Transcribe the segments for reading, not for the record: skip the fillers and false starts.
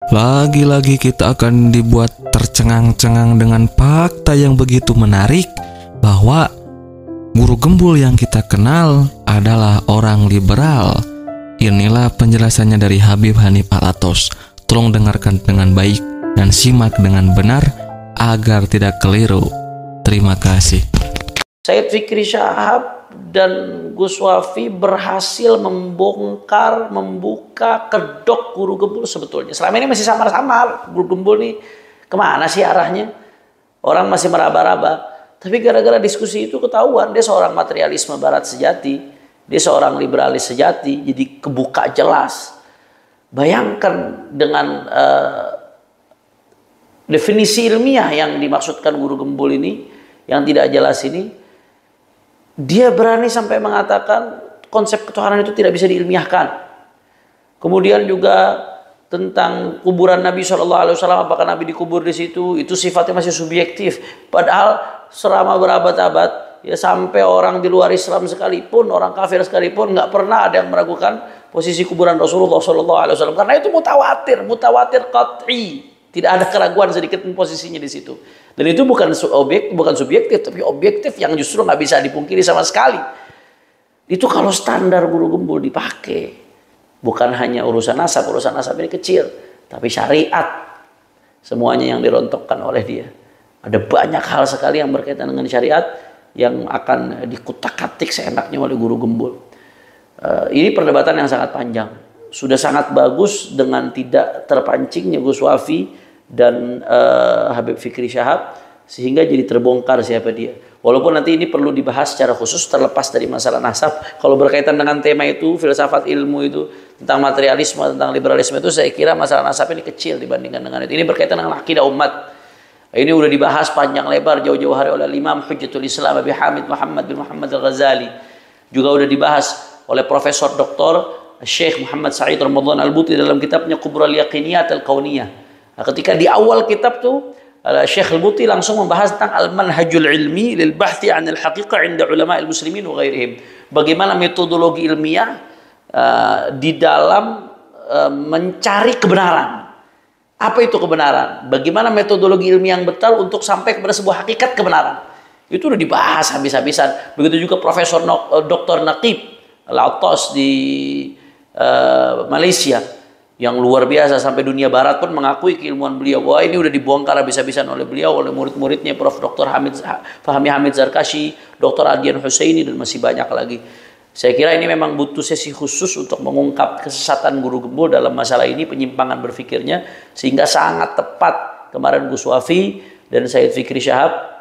Lagi-lagi kita akan dibuat tercengang-cengang dengan fakta yang begitu menarik bahwa guru gembul yang kita kenal adalah orang liberal. Inilah penjelasannya dari Habib Hanif Alatos. Tolong dengarkan dengan baik dan simak dengan benar agar tidak keliru. Terima kasih. Sayyid Fikri Syahab dan Gus Wafi berhasil membuka kedok guru gembul sebetulnya. Selama ini masih samar-samar, guru gembul nih kemana sih arahnya? Orang masih meraba-raba. Tapi gara-gara diskusi itu ketahuan dia seorang materialisme barat sejati, dia seorang liberalis sejati, jadi kebuka jelas. Bayangkan dengan definisi ilmiah yang dimaksudkan guru gembul ini, yang tidak jelas ini, dia berani sampai mengatakan konsep ketuhanan itu tidak bisa diilmiahkan. Kemudian juga tentang kuburan Nabi SAW, apakah Nabi dikubur di situ, itu sifatnya masih subjektif. Padahal selama berabad-abad, ya sampai orang di luar Islam sekalipun, orang kafir sekalipun, nggak pernah ada yang meragukan posisi kuburan Rasulullah SAW. Karena itu mutawatir qat'i. Tidak ada keraguan sedikit pun posisinya di situ. Dan itu bukan subjektif, tapi objektif yang justru nggak bisa dipungkiri sama sekali. Itu kalau standar guru gembul dipakai, bukan hanya urusan nasab ini kecil, tapi syariat semuanya yang dirontokkan oleh dia. Ada banyak hal sekali yang berkaitan dengan syariat yang akan dikutak-katik seenaknya oleh guru gembul. Ini perdebatan yang sangat panjang. Sudah sangat bagus dengan tidak terpancingnya Gus Wafi dan Habib Fikri Syahab sehingga jadi terbongkar siapa dia. Walaupun nanti ini perlu dibahas secara khusus terlepas dari masalah nasab. Kalau berkaitan dengan tema itu, filsafat ilmu itu, tentang materialisme, tentang liberalisme itu, saya kira masalah nasab ini kecil dibandingkan dengan itu. Ini berkaitan dengan akidah umat. Ini udah dibahas panjang lebar jauh-jauh hari oleh Imam Hujjatul Islam Abi Hamid Muhammad bin Muhammad Al-Ghazali. Juga udah dibahas oleh Profesor Dr. Syekh Muhammad Sa'id Ramadan Al-Buti dalam kitabnya Kubrul Yaqiniyat Al-Kauniyah. Nah, ketika di awal kitab tuh Syekh Al-Buti langsung membahas tentang al-manhajul ilmi lil bahthi 'anil haqiqah 'inda ulama al-muslimin wa ghairihim. Bagaimana metodologi ilmiah di dalam mencari kebenaran. Apa itu kebenaran? Bagaimana metodologi ilmiah yang betul untuk sampai kepada sebuah hakikat kebenaran. Itu udah dibahas habis-habisan. Begitu juga Profesor Dr. Naqib Al-Attas di Malaysia yang luar biasa, sampai dunia barat pun mengakui keilmuan beliau. Wah, ini udah dibongkar habis-habisan oleh beliau, oleh murid-muridnya Prof. Dr. Fahmi Hamid Zarkashi, Dr. Adian Husaini, dan masih banyak lagi. Saya kira ini memang butuh sesi khusus untuk mengungkap kesesatan guru gembul dalam masalah ini, penyimpangan berfikirnya, sehingga sangat tepat kemarin Gus Wafi dan Sayyid Fikri Syahab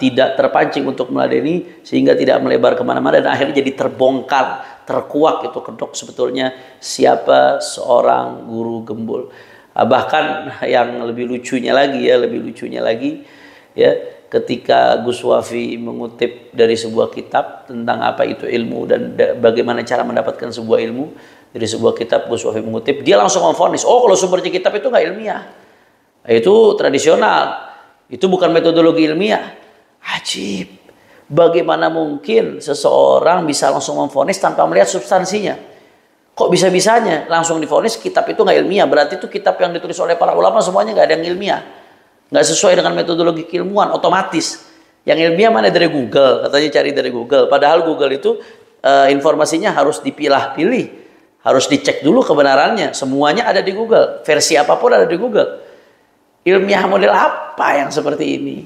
tidak terpancing untuk meladeni, sehingga tidak melebar kemana-mana dan akhirnya jadi terbongkar, terkuak itu kedok sebetulnya siapa seorang guru gembul. Bahkan yang lebih lucunya lagi ya, ketika Gus Wafi mengutip dari sebuah kitab tentang apa itu ilmu dan bagaimana cara mendapatkan sebuah ilmu dari sebuah kitab, Gus Wafi mengutip, dia langsung memvonis, oh kalau sumbernya kitab itu nggak ilmiah, itu tradisional, itu bukan metodologi ilmiah. Ajib. Bagaimana mungkin seseorang bisa langsung memvonis tanpa melihat substansinya? Kok bisa-bisanya langsung divonis kitab itu nggak ilmiah? Berarti itu kitab yang ditulis oleh para ulama semuanya nggak ada yang ilmiah, nggak sesuai dengan metodologi keilmuan, otomatis. Yang ilmiah mana? Dari Google, katanya cari dari Google. Padahal Google itu informasinya harus dipilah-pilih, harus dicek dulu kebenarannya. Semuanya ada di Google, versi apapun ada di Google. Ilmiah model apa yang seperti ini?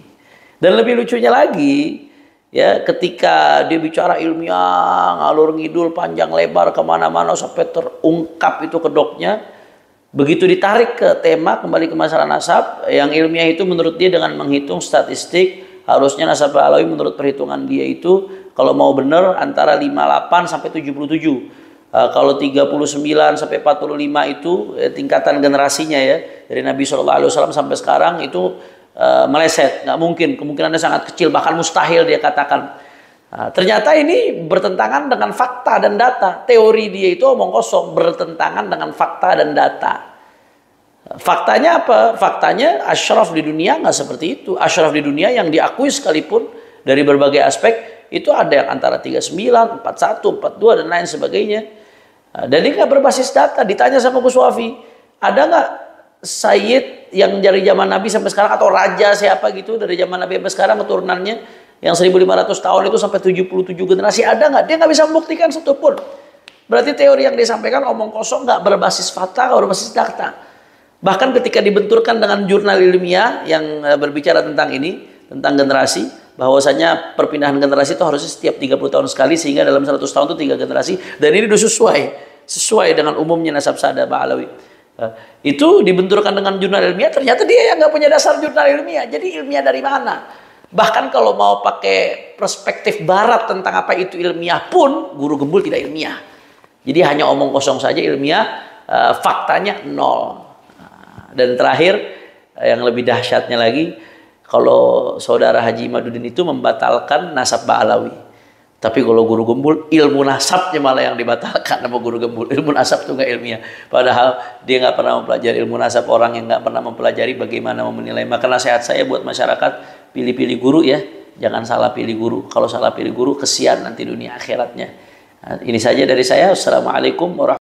Dan lebih lucunya lagi, ya, ketika dia bicara ilmiah ngalur ngidul panjang lebar kemana-mana sampai terungkap itu kedoknya, begitu ditarik ke tema kembali ke masalah nasab, yang ilmiah itu menurut dia dengan menghitung statistik, harusnya nasab alawi menurut perhitungan dia itu kalau mau benar antara 58 sampai 77. Kalau 39 sampai 45 itu tingkatan generasinya ya, dari Nabi SAW sampai sekarang itu meleset, nggak mungkin, kemungkinannya sangat kecil, bahkan mustahil dia katakan. Ternyata ini bertentangan dengan fakta dan data. Teori dia itu omong kosong, bertentangan dengan fakta dan data. Faktanya apa? Faktanya asyraf di dunia nggak seperti itu. Asyraf di dunia yang diakui sekalipun dari berbagai aspek itu ada yang antara 39, 41, 42 dan lain sebagainya. Dan ini nggak berbasis data. Ditanya sama Gus Wafi, ada nggak Sayyid yang dari zaman Nabi sampai sekarang, atau raja siapa gitu dari zaman Nabi sampai sekarang keturunannya yang 1500 tahun itu sampai 77 generasi, ada nggak? Dia nggak bisa membuktikan satu pun. Berarti teori yang disampaikan omong kosong, nggak berbasis fakta, nggak berbasis data. Bahkan ketika dibenturkan dengan jurnal ilmiah yang berbicara tentang ini, tentang generasi, bahwasanya perpindahan generasi itu harusnya setiap 30 tahun sekali, sehingga dalam 100 tahun itu 3 generasi, dan ini sudah sesuai dengan umumnya nasab sada Ba'alawi. Itu dibenturkan dengan jurnal ilmiah, ternyata dia yang nggak punya dasar jurnal ilmiah. Jadi ilmiah dari mana? Bahkan kalau mau pakai perspektif barat tentang apa itu ilmiah pun, Guru Gembul tidak ilmiah. Jadi hanya omong kosong saja, ilmiah faktanya nol. Dan terakhir, yang lebih dahsyatnya lagi, kalau saudara Haji Imaduddin itu membatalkan nasab Ba'alawi. Tapi kalau Guru Gembul, ilmu nasabnya malah yang dibatalkan sama Guru Gembul. Ilmu nasab itu nggak ilmiah. Padahal dia nggak pernah mempelajari ilmu nasab. Orang yang nggak pernah mempelajari bagaimana menilai. Maka nasihat saya buat masyarakat, pilih-pilih guru ya. Jangan salah pilih guru. Kalau salah pilih guru, kesian nanti dunia akhiratnya. Nah, ini saja dari saya. Assalamualaikum warahmatullahi wabarakatuh.